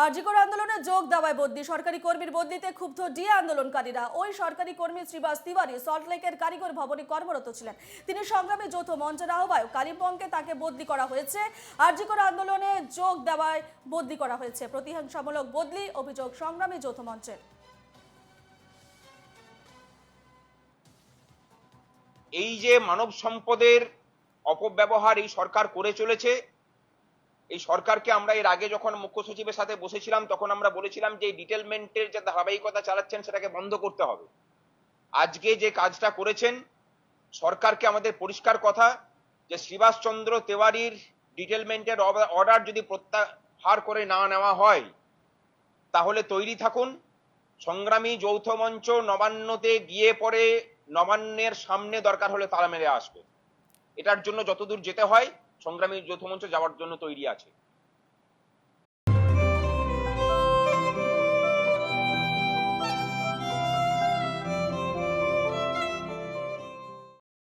আরজিকর আন্দোলনে যোগ দেওয়ায় বদলি সরকারি কর্মীর বদলিতে ক্ষুব্ধ ডিএ আন্দোলনকারীরা। ওই সরকারি কর্মী শ্রীবাস তিওয়ারি সল্টলেকের কারিগর ভবনে কর্মরত ছিলেন। তিনি সংগ্রামী যৌথ মঞ্চের আহ্বায়ক। কালিম্পংকে তাকে বদলি করা হয়েছে। আরজিকর আন্দোলনে যোগ দেওয়ায় বদলি করা হয়েছে। প্রতিহিংসামূলক বদলি, অভিযোগ সংগ্রামী যৌথ মঞ্চের। এই যে মানব সম্পদের অপব্যবহার এই সরকার করে চলেছে, এই সরকারকে আমরা এর আগে যখন মুখ্য সচিবের সাথে বসেছিলাম তখন আমরা বলেছিলাম যে ডিটেলমেন্টের যে ধারাবাহিকতা চালাচ্ছেন সেটাকে বন্ধ করতে হবে। আজকে যে কাজটা করেছেন, সরকারকে আমাদের পরিষ্কার কথা যে শ্রীবাস চন্দ্র তেওয়ারির ডিটেলমেন্টের অর্ডার যদি প্রত্যাহার করে না নেওয়া হয় তাহলে তৈরি থাকুন। সংগ্রামী যৌথ মঞ্চ নবান্নতে গিয়ে পরে নবান্নের সামনে দরকার হলে তালা মেরে আসবে। এটার জন্য যতদূর যেতে হয় সংগ্রামী যৌথ মঞ্চ যাওয়ার জন্য তৈরি আছে।